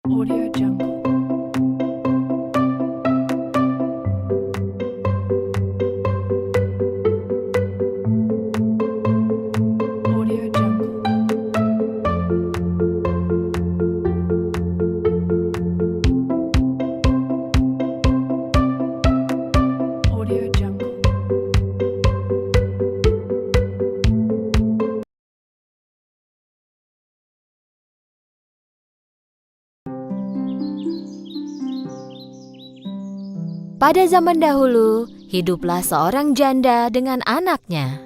Audio Jungle. Audio Jungle. Audio Jungle. Pada zaman dahulu, hiduplah seorang janda dengan anaknya.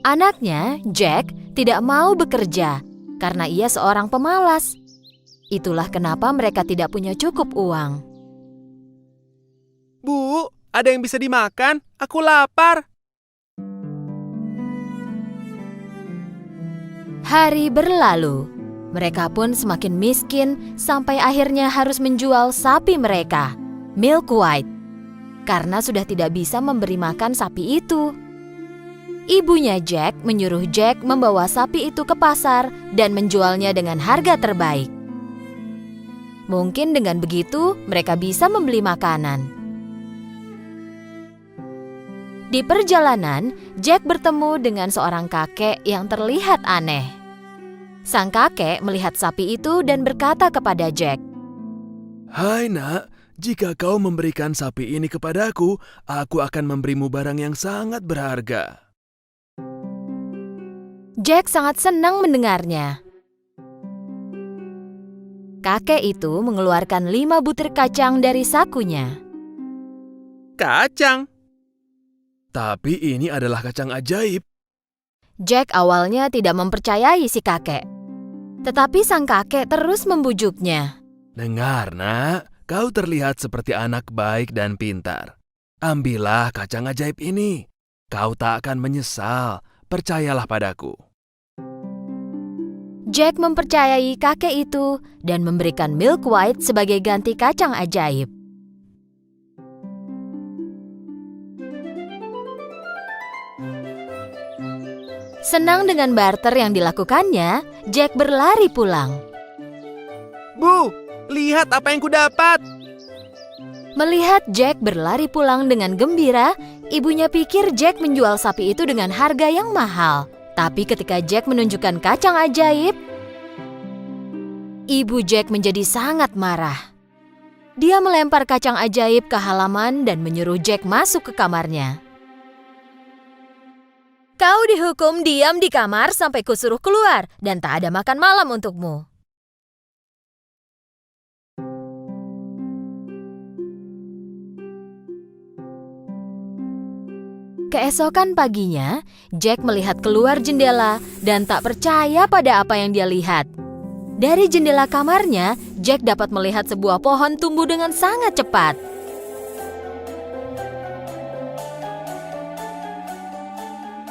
Anaknya, Jack, tidak mau bekerja karena ia seorang pemalas. Itulah kenapa mereka tidak punya cukup uang. Bu, ada yang bisa dimakan? Aku lapar. Hari berlalu. Mereka pun semakin miskin sampai akhirnya harus menjual sapi mereka, Milk White, karena sudah tidak bisa memberi makan sapi itu. Ibunya Jack menyuruh Jack membawa sapi itu ke pasar dan menjualnya dengan harga terbaik. Mungkin dengan begitu mereka bisa membeli makanan. Di perjalanan, Jack bertemu dengan seorang kakek yang terlihat aneh. Sang kakek melihat sapi itu dan berkata kepada Jack, Hai nak, jika kau memberikan sapi ini kepadaku, aku akan memberimu barang yang sangat berharga. Jack sangat senang mendengarnya. Kakek itu mengeluarkan 5 butir kacang dari sakunya. Kacang. Tapi ini adalah kacang ajaib. Jack awalnya tidak mempercayai si kakek. Tetapi sang kakek terus membujuknya. Dengar nak, kau terlihat seperti anak baik dan pintar. Ambillah kacang ajaib ini. Kau tak akan menyesal, percayalah padaku. Jack mempercayai kakek itu dan memberikan Milk White sebagai ganti kacang ajaib. Senang dengan barter yang dilakukannya, Jack berlari pulang. Bu, lihat apa yang kudapat. Melihat Jack berlari pulang dengan gembira, ibunya pikir Jack menjual sapi itu dengan harga yang mahal. Tapi ketika Jack menunjukkan kacang ajaib, ibu Jack menjadi sangat marah. Dia melempar kacang ajaib ke halaman dan menyuruh Jack masuk ke kamarnya. Kau dihukum diam di kamar sampai kusuruh keluar dan tak ada makan malam untukmu. Keesokan paginya, Jack melihat keluar jendela dan tak percaya pada apa yang dia lihat. Dari jendela kamarnya, Jack dapat melihat sebuah pohon tumbuh dengan sangat cepat.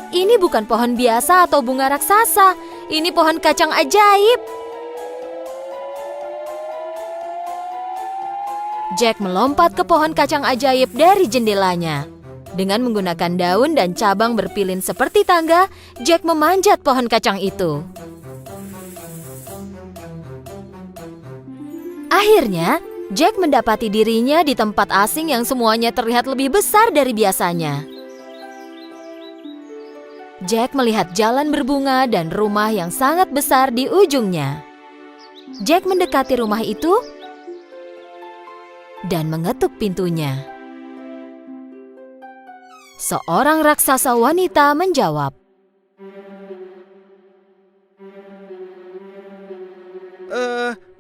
Ini bukan pohon biasa atau bunga raksasa, ini pohon kacang ajaib. Jack melompat ke pohon kacang ajaib dari jendelanya. Dengan menggunakan daun dan cabang berpilin seperti tangga, Jack memanjat pohon kacang itu. Akhirnya, Jack mendapati dirinya di tempat asing yang semuanya terlihat lebih besar dari biasanya. Jack melihat jalan berbunga dan rumah yang sangat besar di ujungnya. Jack mendekati rumah itu dan mengetuk pintunya. Seorang raksasa wanita menjawab,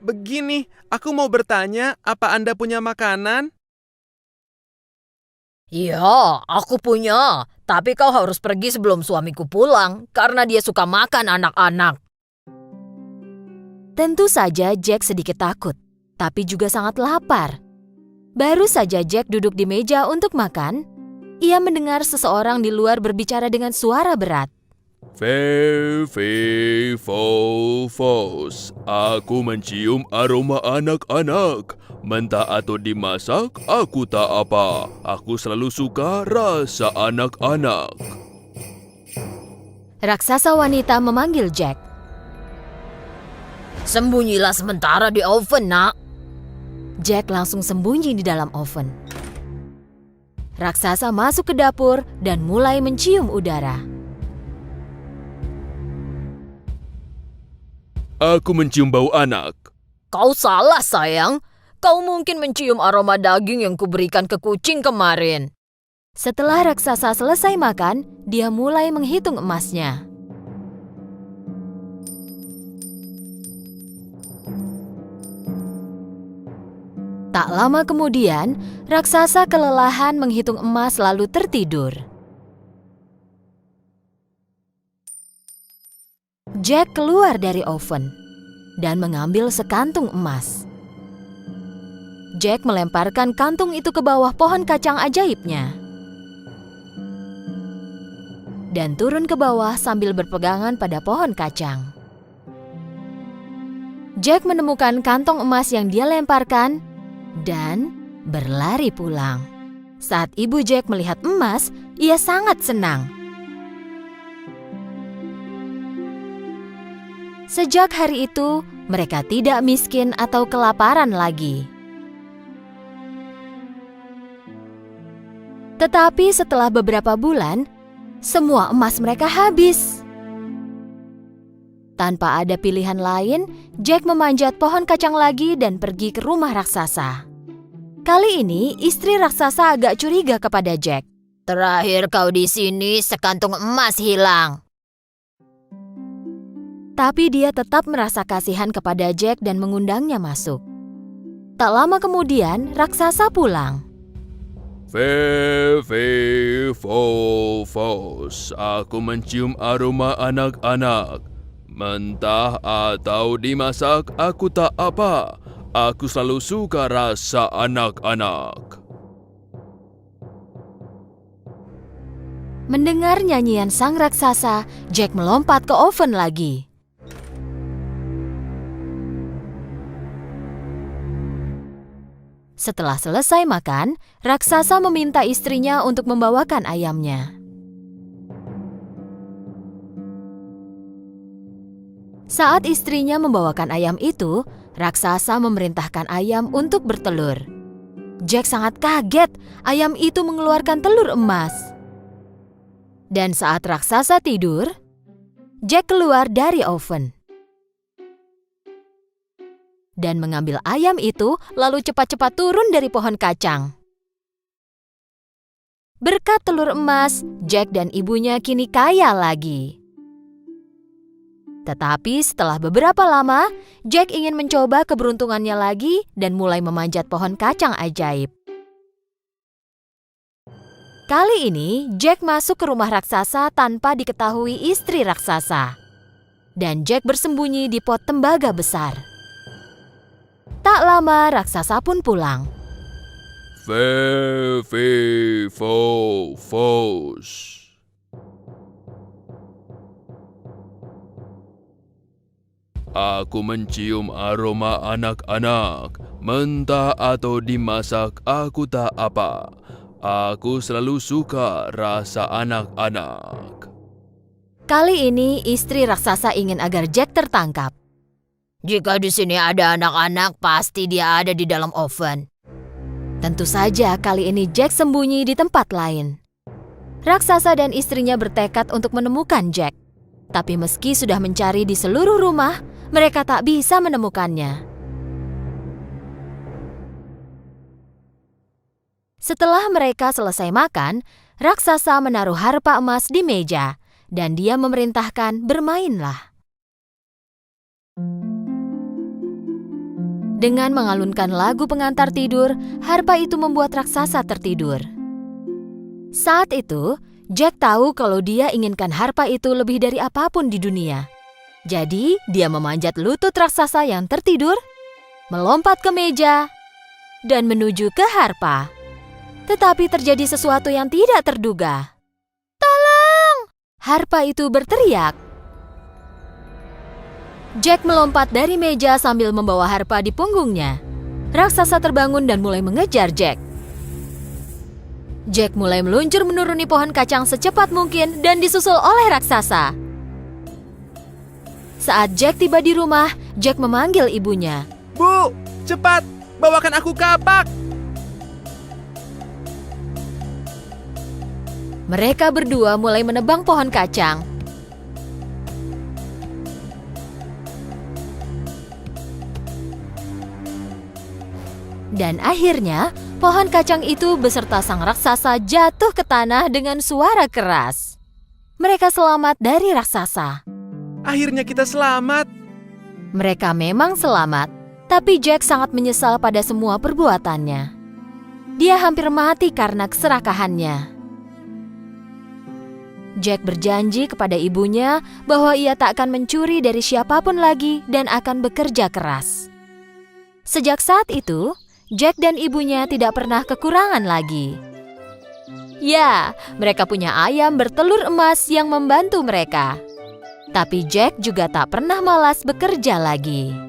Begini, aku mau bertanya, apa Anda punya makanan? Ya, aku punya. Tapi kau harus pergi sebelum suamiku pulang, karena dia suka makan anak-anak. Tentu saja Jack sedikit takut, tapi juga sangat lapar. Baru saja Jack duduk di meja untuk makan, ia mendengar seseorang di luar berbicara dengan suara berat. Fe, fe, fo, fos. Aku mencium aroma anak-anak. Mentah atau dimasak, aku tak apa. Aku selalu suka rasa anak-anak. Raksasa wanita memanggil Jack. Sembunyilah sementara di oven, nak. Jack langsung sembunyi di dalam oven. Raksasa masuk ke dapur dan mulai mencium udara. Aku mencium bau anak. Kau salah, sayang. Kau mungkin mencium aroma daging yang kuberikan ke kucing kemarin. Setelah raksasa selesai makan, dia mulai menghitung emasnya. Tak lama kemudian, raksasa kelelahan menghitung emas lalu tertidur. Jack keluar dari oven dan mengambil sekantung emas. Jack melemparkan kantung itu ke bawah pohon kacang ajaibnya dan turun ke bawah sambil berpegangan pada pohon kacang. Jack menemukan kantong emas yang dia lemparkan dan berlari pulang. Saat ibu Jack melihat emas, ia sangat senang. Sejak hari itu, mereka tidak miskin atau kelaparan lagi. Tetapi setelah beberapa bulan, semua emas mereka habis. Tanpa ada pilihan lain, Jack memanjat pohon kacang lagi dan pergi ke rumah raksasa. Kali ini, istri raksasa agak curiga kepada Jack. Terakhir kau di sini, sekantung emas hilang. Tapi dia tetap merasa kasihan kepada Jack dan mengundangnya masuk. Tak lama kemudian, raksasa pulang. Fe, fo, fos. Aku mencium aroma anak-anak. Mentah atau dimasak, aku tak apa. Aku selalu suka rasa anak-anak. Mendengar nyanyian sang raksasa, Jack melompat ke oven lagi. Setelah selesai makan, raksasa meminta istrinya untuk membawakan ayamnya. Saat istrinya membawakan ayam itu, raksasa memerintahkan ayam untuk bertelur. Jack sangat kaget, ayam itu mengeluarkan telur emas. Dan saat raksasa tidur, Jack keluar dari oven dan mengambil ayam itu lalu cepat-cepat turun dari pohon kacang. Berkat telur emas, Jack dan ibunya kini kaya lagi. Tetapi setelah beberapa lama, Jack ingin mencoba keberuntungannya lagi dan mulai memanjat pohon kacang ajaib. Kali ini, Jack masuk ke rumah raksasa tanpa diketahui istri raksasa. Dan Jack bersembunyi di pot tembaga besar. Tak lama, raksasa pun pulang. Fe, fo, fos. Aku mencium aroma anak-anak. Mentah atau dimasak, aku tak apa. Aku selalu suka rasa anak-anak. Kali ini, istri raksasa ingin agar Jack tertangkap. Jika di sini ada anak-anak, pasti dia ada di dalam oven. Tentu saja kali ini Jack sembunyi di tempat lain. Raksasa dan istrinya bertekad untuk menemukan Jack. Tapi meski sudah mencari di seluruh rumah, mereka tak bisa menemukannya. Setelah mereka selesai makan, raksasa menaruh harpa emas di meja dan dia memerintahkan bermainlah. Dengan mengalunkan lagu pengantar tidur, harpa itu membuat raksasa tertidur. Saat itu, Jack tahu kalau dia inginkan harpa itu lebih dari apapun di dunia. Jadi, dia memanjat lutut raksasa yang tertidur, melompat ke meja, dan menuju ke harpa. Tetapi terjadi sesuatu yang tidak terduga. "Tolong!" Harpa itu berteriak. Jack melompat dari meja sambil membawa harpa di punggungnya. Raksasa terbangun dan mulai mengejar Jack. Jack mulai meluncur menuruni pohon kacang secepat mungkin dan disusul oleh raksasa. Saat Jack tiba di rumah, Jack memanggil ibunya. Bu, cepat, bawakan aku kapak. Mereka berdua mulai menebang pohon kacang. Dan akhirnya, pohon kacang itu beserta sang raksasa jatuh ke tanah dengan suara keras. Mereka selamat dari raksasa. Akhirnya kita selamat. Mereka memang selamat, tapi Jack sangat menyesal pada semua perbuatannya. Dia hampir mati karena keserakahannya. Jack berjanji kepada ibunya bahwa ia tak akan mencuri dari siapapun lagi dan akan bekerja keras. Sejak saat itu, Jack dan ibunya tidak pernah kekurangan lagi. Ya, mereka punya ayam bertelur emas yang membantu mereka. Tapi Jack juga tak pernah malas bekerja lagi.